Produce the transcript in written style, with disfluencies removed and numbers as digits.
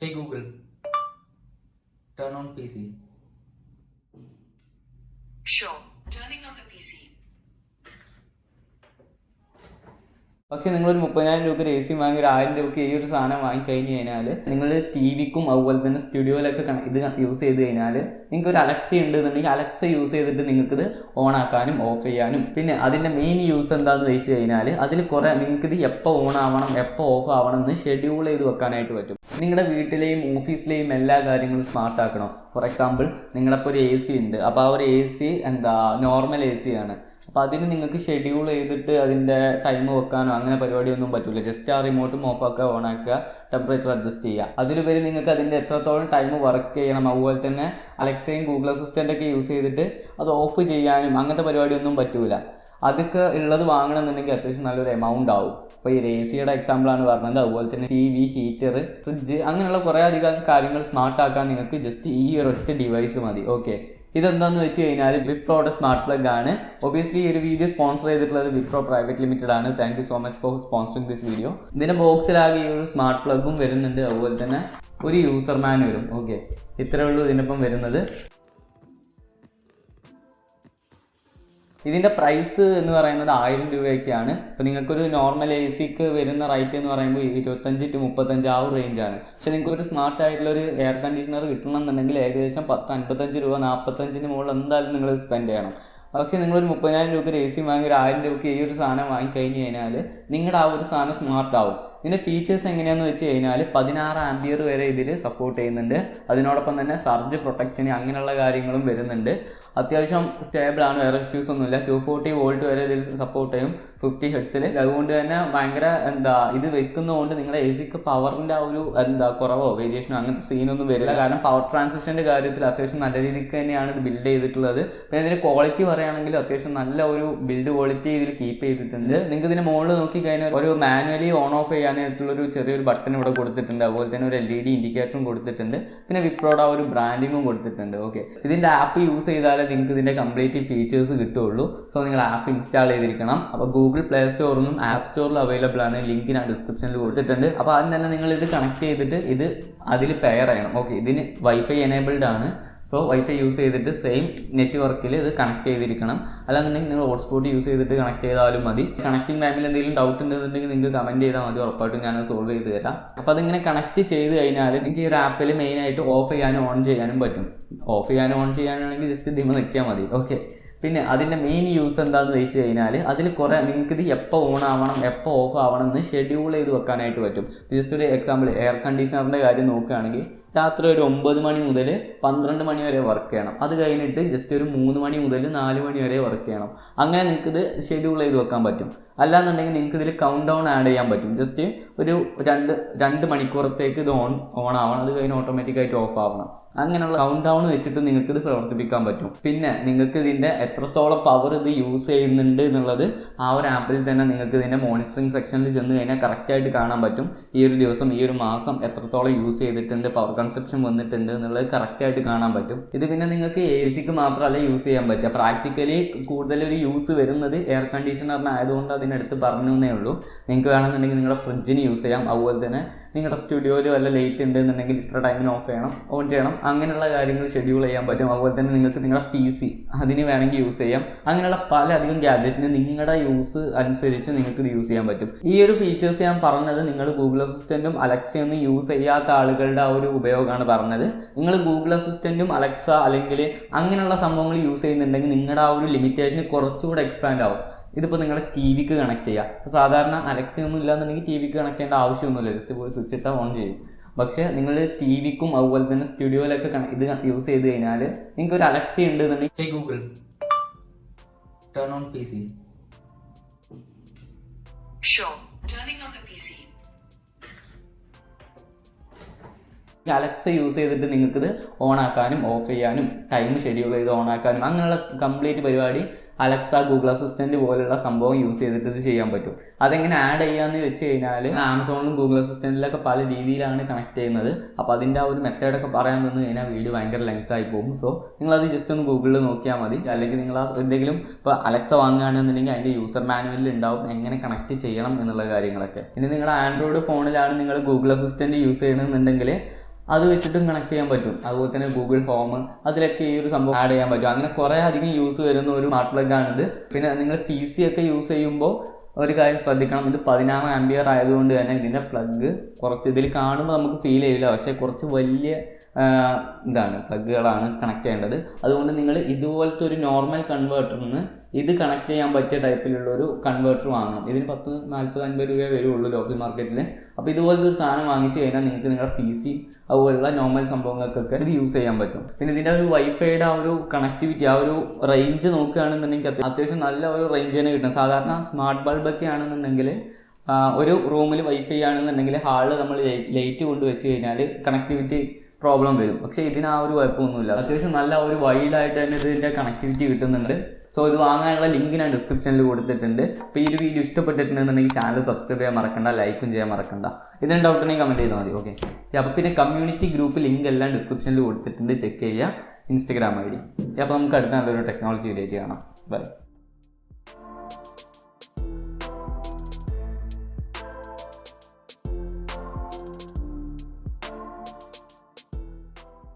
Hey Google, turn on PC. Sure, turning on the PC. പക്ഷേ നിങ്ങളൊരു 30,000 രൂപയ്ക്ക് AC വാങ്ങി ഒരു 1000 രൂപയ്ക്ക് ഈ ഒരു സാധനം വാങ്ങിക്കഴിഞ്ഞ് കഴിഞ്ഞാൽ നിങ്ങൾ TV-ക്കും അതുപോലെ തന്നെ സ്റ്റുഡിയോയിലൊക്കെ ഇത് യൂസ് ചെയ്ത് കഴിഞ്ഞാൽ നിങ്ങൾക്ക് ഒരു അലക്സ ഉണ്ടെന്നുണ്ടെങ്കിൽ അലക്സ യൂസ് ചെയ്തിട്ട് നിങ്ങൾക്കിത് ഓൺ ആക്കാനും ഓഫ് ചെയ്യാനും പിന്നെ അതിൻ്റെ മെയിൻ യൂസ് എന്താണെന്ന് വെച്ച് കഴിഞ്ഞാൽ അതിൽ കുറേ നിങ്ങൾക്കിത് എപ്പോൾ ഓൺ ആവണം എപ്പോൾ ഓഫ് ആവണം എന്ന് ഷെഡ്യൂൾ ചെയ്ത് വെക്കാനായിട്ട് പറ്റും. നിങ്ങളുടെ വീട്ടിലെയും ഓഫീസിലെയും എല്ലാ കാര്യങ്ങളും സ്മാർട്ട് ആക്കണം. ഫോർ എക്സാമ്പിൾ നിങ്ങളിപ്പോൾ ഒരു AC ഉണ്ട്, അപ്പോൾ ആ ഒരു AC നോർമൽ AC ആണ്. അപ്പോൾ അതിന് നിങ്ങൾക്ക് ഷെഡ്യൂൾ ചെയ്തിട്ട് അതിൻ്റെ ടൈം വെക്കാനോ അങ്ങനെ പരിപാടിയൊന്നും പറ്റില്ല. ജസ്റ്റ് ആ റിമോട്ടും ഓഫ് ആക്കുക, ഓൺ ആക്കുക, ടെമ്പറേച്ചർ അഡ്ജസ്റ്റ് ചെയ്യുക. അതിലുപരി നിങ്ങൾക്ക് അതിൻ്റെ എത്രത്തോളം ടൈം വർക്ക് ചെയ്യണം, അതുപോലെ തന്നെ അലക്സയും ഗൂഗിൾ അസിസ്റ്റൻ്റൊക്കെ യൂസ് ചെയ്തിട്ട് അത് ഓഫ് ചെയ്യാനും അങ്ങനത്തെ പരിപാടിയൊന്നും പറ്റില്ല. അതൊക്കെ ഉള്ളത് വാങ്ങണമെന്നുണ്ടെങ്കിൽ അത്യാവശ്യം നല്ലൊരു എമൗണ്ട് ആവും. ഇപ്പോൾ ഈ AC-യുടെ എക്സാമ്പിളാണ് പറഞ്ഞത്. അതുപോലെ തന്നെ TV, ഹീറ്റർ, ഫ്രിഡ്ജ് അങ്ങനെയുള്ള കുറേ അധികം കാര്യങ്ങൾ സ്മാർട്ട് ആക്കാൻ നിങ്ങൾക്ക് ജസ്റ്റ് ഈ ഒരൊറ്റ ഡിവൈസ് മതി. ഓക്കെ, ഇതെന്താണെന്ന് വെച്ച് കഴിഞ്ഞാൽ വിപ്രോയുടെ സ്മാർട്ട് പ്ലഗ് ആണ്. ഒബിയസ്ലി ഈ ഒരു വീഡിയോ സ്പോൺസർ ചെയ്തിട്ടുള്ളത് വിപ്രോ പ്രൈവറ്റ് ലിമിറ്റഡ് ആണ്. Thank you so much for sponsoring this video. ഇതിൻ്റെ ബോക്സിലാകെ ഈ ഒരു സ്മാർട്ട് പ്ലഗും വരുന്നുണ്ട്, അതുപോലെ തന്നെ ഒരു യൂസർ മാനുവലും. ഓക്കെ, ഇത്രയേ ഉള്ളൂ ഇതിനൊപ്പം വരുന്നത്. ഇതിൻ്റെ പ്രൈസ് എന്ന് പറയുന്നത് 1000 രൂപയൊക്കെയാണ്. ഇപ്പോൾ നിങ്ങൾക്കൊരു നോർമൽ AC-ക്ക് വരുന്ന റേറ്റ് എന്ന് പറയുമ്പോൾ 25 to 35 ആ ഒരു റേഞ്ചാണ്. പക്ഷേ നിങ്ങൾക്കൊരു സ്മാർട്ട് ആയിട്ടുള്ളൊരു എയർ കണ്ടീഷണർ കിട്ടണമെന്നുണ്ടെങ്കിൽ ഏകദേശം 55 രൂപ 45-ന് മുകളിൽ എന്തായാലും നിങ്ങൾ സ്പെൻഡ് ചെയ്യണം. പക്ഷേ നിങ്ങളൊരു 30,000 രൂപയ്ക്ക് AC വാങ്ങി ഒരു 1000 രൂപയ്ക്ക് ഈ ഒരു സാധനം വാങ്ങിക്കഴിഞ്ഞ് കഴിഞ്ഞാൽ നിങ്ങളുടെ ആ ഒരു സാധനം സ്മാർട്ട് ആവും. ഇതിൻ്റെ ഫീച്ചേഴ്സ് എങ്ങനെയാണെന്ന് വെച്ച് കഴിഞ്ഞാൽ 16 ആംപിയർ വരെ ഇതിൽ സപ്പോർട്ട് ചെയ്യുന്നുണ്ട്. അതിനോടൊപ്പം തന്നെ സർജ് പ്രൊട്ടക്ഷൻ അങ്ങനെയുള്ള കാര്യങ്ങളും വരുന്നുണ്ട്. അത്യാവശ്യം സ്റ്റേബിളാണ്, വേറെ ഇഷ്യൂസ് ഒന്നുമില്ല. 240 വോൾട്ട് വരെ ഇതിൽ സപ്പോർട്ട് ചെയ്യും 50 ഹെർട്സിൽ. അതുകൊണ്ട് തന്നെ ഭയങ്കര ഇത് വെക്കുന്നതുകൊണ്ട് നിങ്ങളുടെ AC-ക്ക് പവറിൻ്റെ ആ ഒരു കുറവോ വേരിയേഷനോ അങ്ങനത്തെ സീനൊന്നും വരില്ല. കാരണം പവർ ട്രാൻസ്മിഷൻ്റെ കാര്യത്തിൽ അത്യാവശ്യം നല്ല രീതിക്ക് തന്നെയാണ് ഇത് ബിൽഡ് ചെയ്തിട്ടുള്ളത്. പിന്നെ ഇതിൻ്റെ ക്വാളിറ്റി പറയുകയാണെങ്കിൽ അത്യാവശ്യം നല്ല ഒരു ബിൽഡ് ക്വാളിറ്റി ഇതിൽ കീപ്പ് ചെയ്തിട്ടുണ്ട്. നിങ്ങൾക്ക് ഇതിൻ്റെ മുകളിൽ നോക്കിക്കഴിഞ്ഞാൽ ഒരു മാനുവലി ഓൺ ഓഫ് ചെയ്യാനായിട്ടുള്ളൊരു ചെറിയൊരു ബട്ടൺ ഇവിടെ കൊടുത്തിട്ടുണ്ട്. അതുപോലെ തന്നെ ഒരു LED ഇൻഡിക്കേറ്ററും കൊടുത്തിട്ടുണ്ട്. പിന്നെ വിപ്രോയുടെ ആ ഒരു ബ്രാൻഡിങ്ങും കൊടുത്തിട്ടുണ്ട്. ഓക്കെ, ഇതിൻ്റെ ആപ്പ് യൂസ് ചെയ്താൽ നിങ്ങൾക്ക് ഇതിൻ്റെ കംപ്ലീറ്റ് ഫീച്ചേഴ്സ് കിട്ടുള്ളൂ. സോ നിങ്ങൾ ആപ്പ് ഇൻസ്റ്റാൾ ചെയ്തിരിക്കണം. അപ്പോൾ ഗൂഗിൾ പ്ലേ സ്റ്റോറിലും ആപ്പ് സ്റ്റോറിലും അവൈലബിൾ ആണ്. ലിങ്ക് ഞാൻ ഡിസ്ക്രിപ്ഷനിൽ കൊടുത്തിട്ടുണ്ട്. അപ്പോൾ ആദ്യം തന്നെ നിങ്ങൾ ഇത് കണക്ട് ചെയ്തിട്ട് ഇത് അതിൽ പെയർ ചെയ്യണം. ഓക്കെ, ഇതിന് വൈഫൈ എനേബിൾഡ് ആണ്. സോ വൈഫൈ യൂസ് ചെയ്തിട്ട് സെയിം നെറ്റ്വർക്കിൽ ഇത് കണക്ട് ചെയ്തിരിക്കണം. അല്ലാന്നുണ്ടെങ്കിൽ നിങ്ങൾ ഹോട്ട്സ്പോട്ട് യൂസ് ചെയ്തിട്ട് കണക്ട് ചെയ്താലും മതി. കണക്റ്റിംഗ് ടൈമിൽ എന്തെങ്കിലും ഡൗട്ട് ഉണ്ടെന്നുണ്ടെങ്കിൽ നിങ്ങൾക്ക് കമൻറ്റ് ചെയ്താൽ മതി, ഉറപ്പായിട്ടും ഞാൻ സോൾവ് ചെയ്ത് തരാം. അപ്പോൾ അതിങ്ങനെ കണക്ട് ചെയ്ത് കഴിഞ്ഞാൽ നിങ്ങൾക്ക് ഈ ഒരു ആപ്പിൽ മെയിനായിട്ട് ഓഫ് ചെയ്യാനും ഓൺ ചെയ്യാനും പറ്റും. ഓഫ് ചെയ്യാനും ഓൺ ചെയ്യാനാണെങ്കിൽ ജസ്റ്റ് ഇതിമ നിൽക്കിയാൽ മതി. ഓക്കെ, പിന്നെ അതിൻ്റെ മെയിൻ യൂസ് എന്താണെന്ന് വെച്ച് കഴിഞ്ഞാൽ അതിൽ കുറേ നിങ്ങൾക്കിത് എപ്പോൾ ഓൺ ആവണം എപ്പോൾ ഓഫ് ആവണം എന്ന് ഷെഡ്യൂൾ ചെയ്ത് വെക്കാനായിട്ട് പറ്റും. ജസ്റ്റ് ഒരു എക്സാമ്പിൾ എയർ കണ്ടീഷണറിൻ്റെ കാര്യം നോക്കുകയാണെങ്കിൽ രാത്രി ഒരു 9 മണി മുതൽ 12 മണി വരെ വർക്ക് ചെയ്യണം. അത് കഴിഞ്ഞിട്ട് ജസ്റ്റ് ഒരു 3 മണി മുതൽ 4 മണി വരെ വർക്ക് ചെയ്യണം. അങ്ങനെ നിങ്ങൾക്കിത് ഷെഡ്യൂൾ ചെയ്ത് വെക്കാൻ പറ്റും. അല്ലാന്നുണ്ടെങ്കിൽ നിങ്ങൾക്ക് ഇതിൽ കൗണ്ട് ഡൗൺ ആഡ് ചെയ്യാൻ പറ്റും. ജസ്റ്റ് ഒരു 2 മണിക്കൂറത്തേക്ക് ഇത് ഓൺ ആവണം, അത് കഴിഞ്ഞ് ഓട്ടോമാറ്റിക്കായിട്ട് ഓഫ് ആവണം. അങ്ങനെയുള്ള കൗണ്ട് ഡൗൺ വെച്ചിട്ട് നിങ്ങൾക്ക് ഇത് പ്രവർത്തിപ്പിക്കാൻ പറ്റും. പിന്നെ നിങ്ങൾക്ക് ഇതിൻ്റെ എത്രത്തോളം പവർ ഇത് യൂസ് ചെയ്യുന്നുണ്ട് എന്നുള്ളത് ആ ഒരു ആപ്പിൽ തന്നെ നിങ്ങൾക്ക് ഇതിൻ്റെ മോണിറ്ററിങ് സെക്ഷനിൽ ചെന്ന് കഴിഞ്ഞാൽ കറക്റ്റായിട്ട് കാണാൻ പറ്റും. ഈ ഒരു ദിവസം ഈ ഒരു മാസം എത്രത്തോളം യൂസ് ചെയ്തിട്ടുണ്ട്, പവർ കൺസപ്ഷൻ വന്നിട്ടുണ്ട് എന്നുള്ളത് കറക്റ്റായിട്ട് കാണാൻ പറ്റും. ഇത് പിന്നെ നിങ്ങൾക്ക് AC-ക്ക് മാത്രമല്ല യൂസ് ചെയ്യാൻ പറ്റുക. പ്രാക്ടിക്കലി കൂടുതലൊരു യൂസ് വരുന്നത് എയർ കണ്ടീഷണറിനായതുകൊണ്ട് അതിനടുത്ത് പറഞ്ഞു എന്നേ ഉള്ളൂ. നിങ്ങൾക്ക് വേണമെന്നുണ്ടെങ്കിൽ നിങ്ങളുടെ ഫ്രിഡ്ജിന് യൂസ് ചെയ്യാം. അതുപോലെ തന്നെ നിങ്ങളുടെ സ്റ്റുഡിയോയിൽ വല്ല ലേറ്റ് ഉണ്ടെന്നുണ്ടെങ്കിൽ ഇത്ര ടൈമിന് ഓൺ ചെയ്യണം, അങ്ങനെയുള്ള കാര്യങ്ങൾ ഷെഡ്യൂൾ ചെയ്യാൻ പറ്റും. അതുപോലെ തന്നെ നിങ്ങൾക്ക് നിങ്ങളുടെ PC അതിന് വേണമെങ്കിൽ യൂസ് ചെയ്യാം. അങ്ങനെയുള്ള പലധികം ഗാഡ്ജറ്റിന് നിങ്ങളുടെ യൂസ് അനുസരിച്ച് നിങ്ങൾക്ക് ഇത് യൂസ് ചെയ്യാൻ പറ്റും. ഈ ഒരു ഫീച്ചേഴ്സ് ഞാൻ പറഞ്ഞത് നിങ്ങൾ ഗൂഗിൾ അസിസ്റ്റൻറ്റും അലക്സയൊന്നും യൂസ് ചെയ്യാത്ത ആളുകളുടെ ആ ഒരു ഉപയോഗമാണ് പറഞ്ഞത്. നിങ്ങൾ ഗൂഗിൾ അസിസ്റ്റൻറ്റും അലക്സ അല്ലെങ്കിൽ അങ്ങനെയുള്ള സംഭവങ്ങൾ യൂസ് ചെയ്യുന്നുണ്ടെങ്കിൽ നിങ്ങളുടെ ആ ഒരു ലിമിറ്റേഷൻ കുറച്ചുകൂടെ എക്സ്പാൻഡ് ആവും. ഇതിപ്പോൾ നിങ്ങളുടെ TV-ക്ക് കണക്ട് ചെയ്യുക. അപ്പോൾ സാധാരണ അലക്സയൊന്നും ഇല്ലാന്നുണ്ടെങ്കിൽ TV-ക്ക് കണക്ട് ചെയ്യേണ്ട ആവശ്യമൊന്നുമില്ല, ജസ്റ്റ് പോയി സ്വിച്ച് ഇട്ടാൽ ഓൺ ചെയ്യും. പക്ഷേ നിങ്ങൾ TV-ക്കും അതുപോലെ തന്നെ സ്റ്റുഡിയോയിലൊക്കെ ഇത് യൂസ് ചെയ്ത് കഴിഞ്ഞാൽ നിങ്ങൾക്ക് ഒരു അലക്സ ഉണ്ട് എന്നുണ്ടെങ്കിൽ Hey Google, turn on PC. Sure, turning on the PC. Alexa use ചെയ്തിട്ട് നിങ്ങൾക്കിത് ഓൺ ആക്കാനും ഓഫ് ചെയ്യാനും ടൈം ഷെഡ്യൂൾ ചെയ്ത് ഓൺ ആക്കാനും അങ്ങനെയുള്ള കംപ്ലീറ്റ് പരിപാടി അലക്സ ഗൂഗിൾ അസിസ്റ്റൻറ്റ് പോലുള്ള സംഭവം യൂസ് ചെയ്തിട്ട് ഇത് ചെയ്യാൻ പറ്റും. അതെങ്ങനെ ആഡ് ചെയ്യാമെന്ന് വെച്ച് കഴിഞ്ഞാൽ ആമസോണിലും ഗൂഗിൾ അസിസ്റ്റൻറ്റിലൊക്കെ പല രീതിയിലാണ് കണക്ട് ചെയ്യുന്നത്. അപ്പോൾ അതിൻ്റെ ആ ഒരു മെത്തേഡൊക്കെ പറയാൻ വന്നു കഴിഞ്ഞാൽ വീഡിയോ ഭയങ്കര ലെങ്ത് ആയി പോകും. സോ നിങ്ങളത് ജസ്റ്റ് ഒന്ന് ഗൂഗിളിൽ നോക്കിയാൽ മതി. അല്ലെങ്കിൽ നിങ്ങൾ എന്തെങ്കിലും ഇപ്പോൾ അലക്സ വാങ്ങുകയാണെന്നുണ്ടെങ്കിൽ അതിൻ്റെ യൂസർ മാനുവലിൽ ഉണ്ടാവും എങ്ങനെ കണക്ട് ചെയ്യണം എന്നുള്ള കാര്യങ്ങളൊക്കെ. ഇനി നിങ്ങളുടെ ആൻഡ്രോയിഡ് ഫോണിലാണ് നിങ്ങൾ ഗൂഗിൾ അസിസ്റ്റൻറ്റ് യൂസ് ചെയ്യണമെന്നുണ്ടെങ്കിൽ അത് വെച്ചിട്ടും കണക്ട് ചെയ്യാൻ പറ്റും. അതുപോലെ തന്നെ ഗൂഗിൾ ഹോം, അതിലൊക്കെ ഈ ഒരു സംഭവം ആഡ് ചെയ്യാൻ പറ്റും. അങ്ങനെ കുറേ അധികം യൂസ് വരുന്ന ഒരു സ്മാർട്ട് പ്ലഗ് ആണിത്. പിന്നെ നിങ്ങൾ PC ഒക്കെ യൂസ് ചെയ്യുമ്പോൾ ഒരു കാര്യം ശ്രദ്ധിക്കണം, ഇത് 16 ആംപിയർ ആയതുകൊണ്ട് തന്നെ ഇതിൻ്റെ പ്ലഗ് കുറച്ച് ഇതിൽ കാണുമ്പോൾ നമുക്ക് ഫീൽ ചെയ്യില്ല, പക്ഷേ കുറച്ച് വലിയ പ്ലഗുകളാണ് കണക്ട് ചെയ്യേണ്ടത്. അതുകൊണ്ട് നിങ്ങൾ ഇതുപോലത്തെ ഒരു നോർമൽ കൺവേർട്ടറിൽ നിന്ന് ഇത് കണക്ട് ചെയ്യാൻ പറ്റിയ ടൈപ്പിലുള്ള ഒരു കൺവേർട്ടർ വാങ്ങണം. ഇതിന് 40-50 രൂപ വരുള്ളൂ ലോക്കൽ മാർക്കറ്റിൽ. അപ്പോൾ ഇതുപോലത്തെ ഒരു സാധനം വാങ്ങിച്ചു കഴിഞ്ഞാൽ നിങ്ങൾക്ക് നിങ്ങളുടെ PC അതുപോലുള്ള നോർമൽ സംഭവങ്ങൾക്കൊക്കെ ഇത് യൂസ് ചെയ്യാൻ പറ്റും. പിന്നെ ഇതിൻ്റെ ഒരു വൈഫൈയുടെ ആ ഒരു കണക്ടിവിറ്റി, ആ ഒരു റേഞ്ച് നോക്കുകയാണെന്നുണ്ടെങ്കിൽ അത്യാവശ്യം നല്ല ഒരു റേഞ്ച് തന്നെ കിട്ടും. സാധാരണ സ്മാർട്ട് ബൾബൊക്കെ ആണെന്നുണ്ടെങ്കിൽ ഒരു റൂമിൽ വൈഫൈ ആണെന്നുണ്ടെങ്കിൽ ഹാളിൽ നമ്മൾ ലൈറ്റ് കൊണ്ട് വെച്ച് കഴിഞ്ഞാൽ കണക്ടിവിറ്റി പ്രോബ്ലം വരും. പക്ഷേ ഇതിന് ആ ഒരു കുഴപ്പമൊന്നുമില്ല. അത്യാവശ്യം നല്ല ഒരു വൈഡായിട്ട് തന്നെ ഇതിൻ്റെ കണക്ടിവിറ്റി കിട്ടുന്നുണ്ട്. സോ ഇത് വാങ്ങാനുള്ള ലിങ്ക് ഞാൻ ഡിസ്ക്രിപ്ഷനിൽ കൊടുത്തിട്ടുണ്ട്. അപ്പോൾ ഈ ഒരു വീഡിയോ ഇഷ്ടപ്പെട്ടിട്ടുണ്ടെന്നുണ്ടെങ്കിൽ ചാനൽ സബ്സ്ക്രൈബ് ചെയ്യാൻ മറക്കണ്ട, ലൈക്കും ചെയ്യാൻ മറക്കണ്ട. ഇതിന് ഡൗട്ട് ഉണ്ടെങ്കിൽ കമൻറ്റ് ചെയ്താൽ മതി. ഓക്കെ. അപ്പോൾ പിന്നെ കമ്മ്യൂണിറ്റി ഗ്രൂപ്പ് ലിങ്ക് എല്ലാം ഡിസ്ക്രിപ്ഷനിൽ കൊടുത്തിട്ടുണ്ട്, ചെക്ക് ചെയ്യുക. Instagram ID. അപ്പോൾ നമുക്ക് അടുത്ത നല്ലൊരു ടെക്നോളജി വീഡിയോ കാണാം. ബൈ.